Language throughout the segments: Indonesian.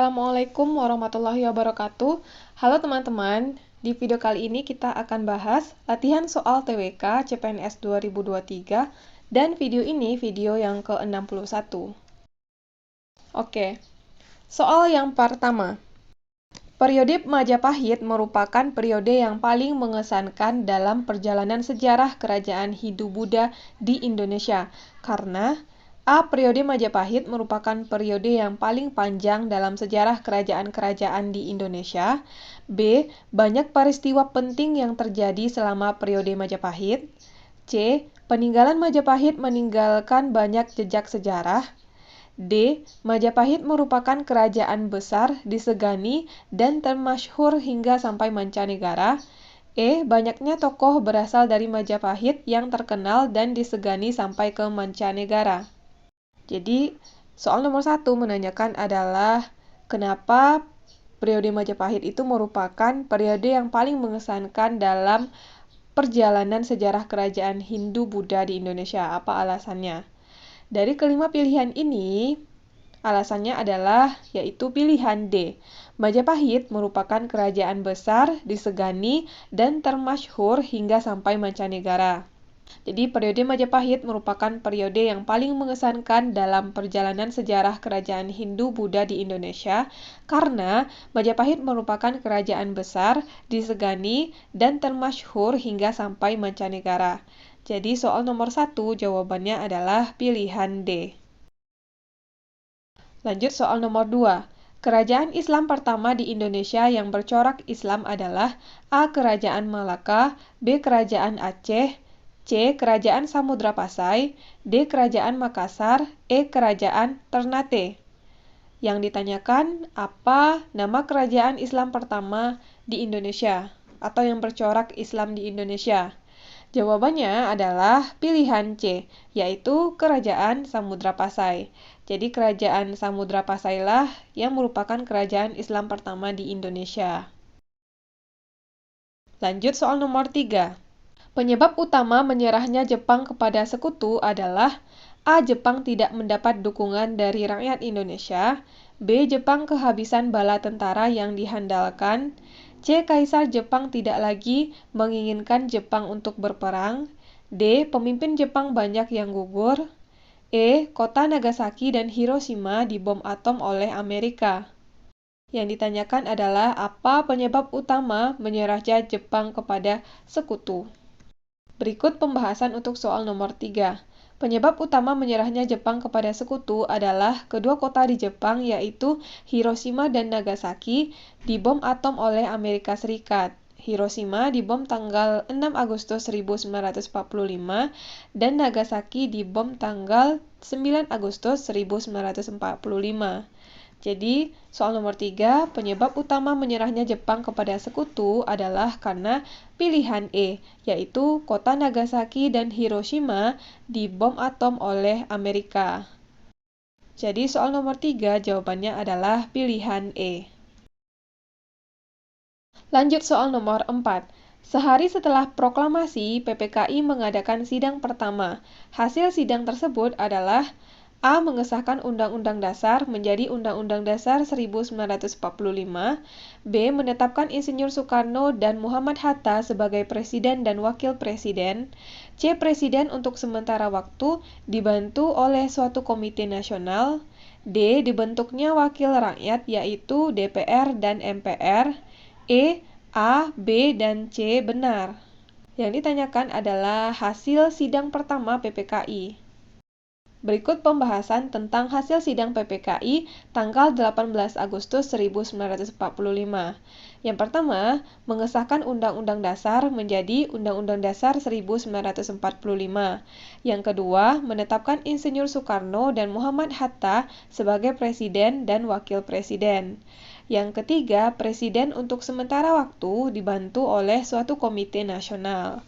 Assalamualaikum warahmatullahi wabarakatuh. Halo teman-teman, di video kali ini kita akan bahas latihan soal TWK CPNS 2023 dan video ini video yang ke-61. Oke, soal yang pertama. Periode Majapahit merupakan periode yang paling mengesankan dalam perjalanan sejarah kerajaan Hindu-Buddha di Indonesia karena A. Periode Majapahit merupakan periode yang paling panjang dalam sejarah kerajaan-kerajaan di Indonesia. B. Banyak peristiwa penting yang terjadi selama periode Majapahit. C. Peninggalan Majapahit meninggalkan banyak jejak sejarah. D. Majapahit merupakan kerajaan besar, disegani, dan termasyhur hingga sampai mancanegara. E. Banyaknya tokoh berasal dari Majapahit yang terkenal dan disegani sampai ke mancanegara. Jadi, soal nomor 1 menanyakan adalah kenapa periode Majapahit itu merupakan periode yang paling mengesankan dalam perjalanan sejarah kerajaan Hindu-Buddha di Indonesia. Apa alasannya? Dari kelima pilihan ini, alasannya adalah yaitu pilihan D. Majapahit merupakan kerajaan besar, disegani, dan termasyhur hingga sampai mancanegara. Jadi periode Majapahit merupakan periode yang paling mengesankan dalam perjalanan sejarah kerajaan Hindu-Buddha di Indonesia karena Majapahit merupakan kerajaan besar, disegani, dan termasyhur hingga sampai mancanegara. Jadi soal nomor 1 jawabannya adalah pilihan D. Lanjut soal nomor 2. Kerajaan Islam pertama di Indonesia yang bercorak Islam adalah A. Kerajaan Malaka, B. Kerajaan Aceh, C. Kerajaan Samudra Pasai, D. Kerajaan Makassar, E. Kerajaan Ternate. Yang ditanyakan apa nama kerajaan Islam pertama di Indonesia atau yang bercorak Islam di Indonesia? Jawabannya adalah pilihan C, yaitu Kerajaan Samudra Pasai. Jadi Kerajaan Samudra Pasailah yang merupakan kerajaan Islam pertama di Indonesia. Lanjut soal nomor 3. Penyebab utama menyerahnya Jepang kepada sekutu adalah A. Jepang tidak mendapat dukungan dari rakyat Indonesia, B. Jepang kehabisan bala tentara yang dihandalkan, C. Kaisar Jepang tidak lagi menginginkan Jepang untuk berperang, D. Pemimpin Jepang banyak yang gugur, E. Kota Nagasaki dan Hiroshima dibom atom oleh Amerika. Yang ditanyakan adalah apa penyebab utama menyerahnya Jepang kepada sekutu. Berikut pembahasan untuk soal nomor 3. Penyebab utama menyerahnya Jepang kepada sekutu adalah kedua kota di Jepang yaitu Hiroshima dan Nagasaki dibom atom oleh Amerika Serikat. Hiroshima dibom tanggal 6 Agustus 1945 dan Nagasaki dibom tanggal 9 Agustus 1945. Jadi, soal nomor 3, penyebab utama menyerahnya Jepang kepada sekutu adalah karena pilihan E, yaitu kota Nagasaki dan Hiroshima dibom atom oleh Amerika. Jadi, soal nomor 3 jawabannya adalah pilihan E. Lanjut soal nomor 4. Sehari setelah proklamasi, PPKI mengadakan sidang pertama. Hasil sidang tersebut adalah A. Mengesahkan Undang-Undang Dasar menjadi Undang-Undang Dasar 1945, B. Menetapkan Insinyur Soekarno dan Muhammad Hatta sebagai Presiden dan Wakil Presiden, C. Presiden untuk sementara waktu dibantu oleh suatu komite nasional, D. Dibentuknya Wakil Rakyat yaitu DPR dan MPR, E. A, B, dan C benar. Yang ditanyakan adalah hasil sidang pertama PPKI. Berikut pembahasan tentang hasil sidang PPKI tanggal 18 Agustus 1945. Yang pertama, mengesahkan Undang-Undang Dasar menjadi Undang-Undang Dasar 1945. Yang kedua, menetapkan Insinyur Soekarno dan Muhammad Hatta sebagai Presiden dan Wakil Presiden. Yang ketiga, Presiden untuk sementara waktu dibantu oleh suatu komite nasional.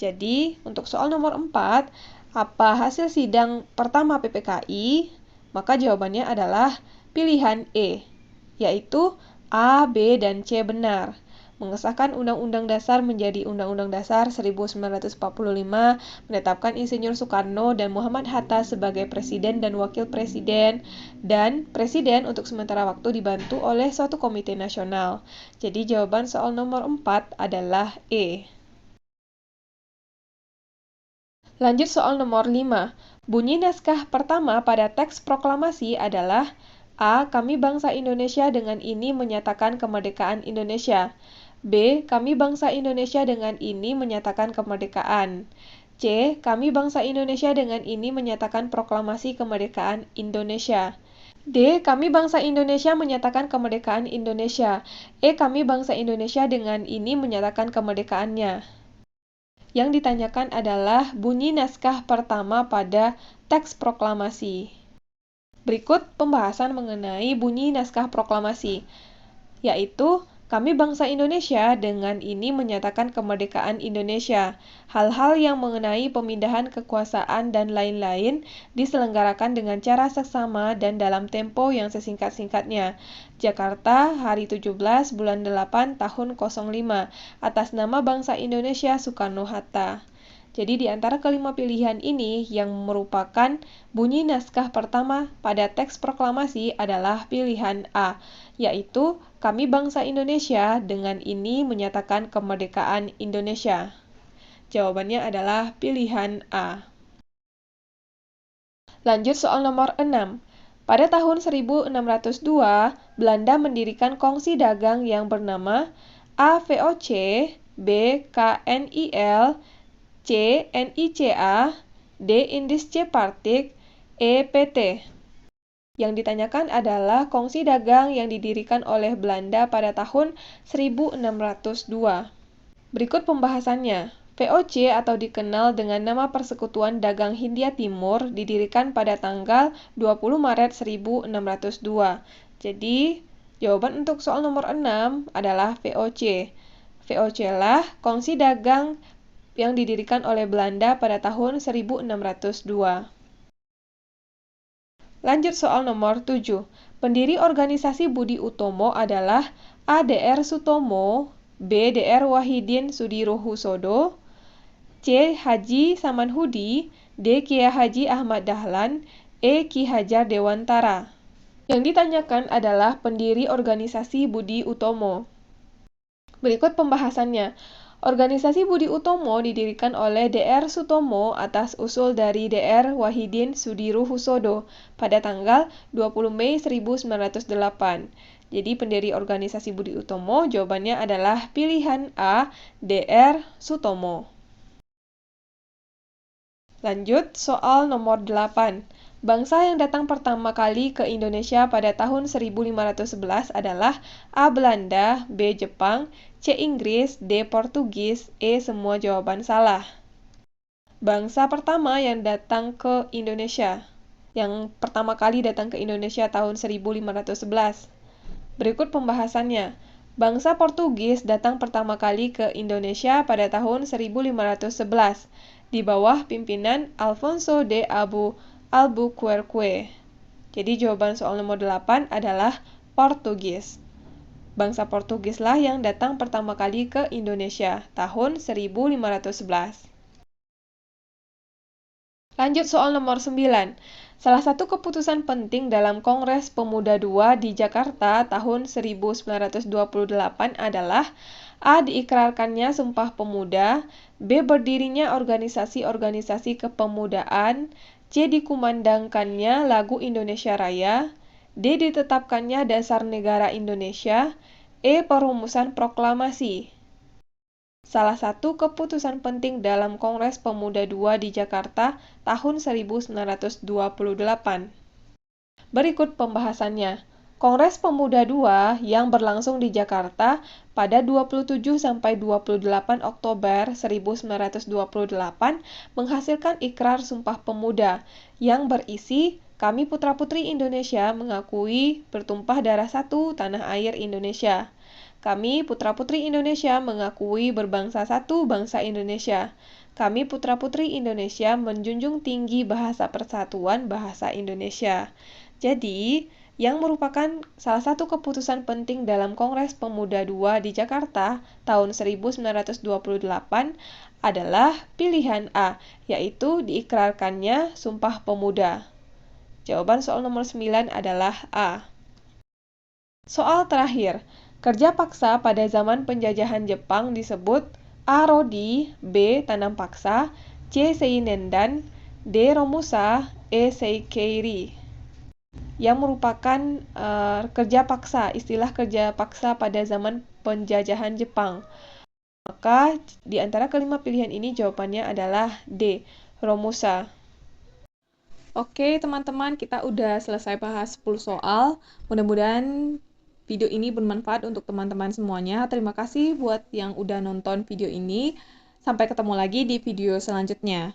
Jadi, untuk soal nomor 4, apa hasil sidang pertama PPKI? Maka jawabannya adalah pilihan E, yaitu A, B, dan C benar. mengesahkan Undang-Undang Dasar menjadi Undang-Undang Dasar 1945, menetapkan Insinyur Soekarno dan Muhammad Hatta sebagai Presiden dan Wakil Presiden, dan Presiden untuk sementara waktu dibantu oleh suatu komite nasional. Jadi jawaban soal nomor 4 adalah E. Lanjut soal nomor 5. Bunyi naskah pertama pada teks proklamasi adalah A. Kami bangsa Indonesia dengan ini menyatakan kemerdekaan Indonesia. B. Kami bangsa Indonesia dengan ini menyatakan kemerdekaan. C. Kami bangsa Indonesia dengan ini menyatakan proklamasi kemerdekaan Indonesia. D. Kami bangsa Indonesia menyatakan kemerdekaan Indonesia. E. Kami bangsa Indonesia dengan ini menyatakan kemerdekaannya. Yang ditanyakan adalah bunyi naskah pertama pada teks proklamasi. Berikut pembahasan mengenai bunyi naskah proklamasi, yaitu kami bangsa Indonesia dengan ini menyatakan kemerdekaan Indonesia. Hal-hal yang mengenai pemindahan kekuasaan dan lain-lain diselenggarakan dengan cara seksama dan dalam tempo yang sesingkat-singkatnya. Jakarta, hari 17 bulan 8 tahun 05, atas nama bangsa Indonesia Soekarno-Hatta. Jadi di antara kelima pilihan ini yang merupakan bunyi naskah pertama pada teks proklamasi adalah pilihan A, yaitu kami bangsa Indonesia dengan ini menyatakan kemerdekaan Indonesia. Jawabannya adalah pilihan A. Lanjut soal nomor 6. Pada tahun 1602, Belanda mendirikan kongsi dagang yang bernama A. VOC, B. KNIL, C. NICA, D. Indische-Partij, E. PT. Yang ditanyakan adalah kongsi dagang yang didirikan oleh Belanda pada tahun 1602. Berikut pembahasannya. VOC atau dikenal dengan nama Persekutuan Dagang Hindia Timur didirikan pada tanggal 20 Maret 1602. Jadi, jawaban untuk soal nomor 6 adalah VOC. VOC lah kongsi dagang yang didirikan oleh Belanda pada tahun 1602. Lanjut soal nomor 7. Pendiri organisasi Budi Utomo adalah A. Dr. Sutomo, B. Dr. Wahidin Sudirohusodo, C. Haji Samanhudi, D. Kiai Haji Ahmad Dahlan, E. Ki Hajar Dewantara. Yang ditanyakan adalah pendiri organisasi Budi Utomo. Berikut pembahasannya. Organisasi Budi Utomo didirikan oleh Dr. Sutomo atas usul dari Dr. Wahidin Sudirohusodo pada tanggal 20 Mei 1908. Jadi pendiri organisasi Budi Utomo jawabannya adalah pilihan A, Dr. Sutomo. Lanjut soal nomor 8. Bangsa yang datang pertama kali ke Indonesia pada tahun 1511 adalah A. Belanda, B. Jepang, C. Inggris, D. Portugis, E. Semua jawaban salah. Bangsa pertama yang datang ke Indonesia, yang pertama kali datang ke Indonesia tahun 1511. Berikut pembahasannya. Bangsa Portugis datang pertama kali ke Indonesia pada tahun 1511 di bawah pimpinan Alfonso de Albuquerque. Jadi jawaban soal nomor 8 adalah Portugis. Bangsa Portugis lah yang datang pertama kali ke Indonesia tahun 1511. Lanjut soal nomor 9. Salah satu keputusan penting dalam Kongres Pemuda II di Jakarta tahun 1928 adalah A. Diikrarkannya Sumpah Pemuda, B. Berdirinya organisasi-organisasi kepemudaan, C. Dikumandangkannya lagu Indonesia Raya, D. Ditetapkannya Dasar Negara Indonesia, E. Perumusan proklamasi. Salah satu keputusan penting dalam Kongres Pemuda II di Jakarta tahun 1928. Berikut pembahasannya. Kongres Pemuda II yang berlangsung di Jakarta pada 27–28 Oktober 1928 menghasilkan Ikrar Sumpah Pemuda yang berisi kami putra-putri Indonesia mengakui bertumpah darah satu tanah air Indonesia. Kami putra-putri Indonesia mengakui berbangsa satu bangsa Indonesia. Kami putra-putri Indonesia menjunjung tinggi bahasa persatuan bahasa Indonesia. Jadi, yang merupakan salah satu keputusan penting dalam Kongres Pemuda II di Jakarta tahun 1928 adalah pilihan A, yaitu diikrarkannya Sumpah Pemuda. Jawaban soal nomor 9 adalah A. Soal terakhir, kerja paksa pada zaman penjajahan Jepang disebut A. Rodi, B. Tanam paksa, C. Seinendan, D. Romusa, E. Seikeiri. Yang merupakan kerja paksa, istilah kerja paksa pada zaman penjajahan Jepang. Maka di antara kelima pilihan ini jawabannya adalah D. Romusa. Oke teman-teman, kita udah selesai bahas 10 soal. Mudah-mudahan video ini bermanfaat untuk teman-teman semuanya. Terima kasih buat yang udah nonton video ini. Sampai ketemu lagi di video selanjutnya.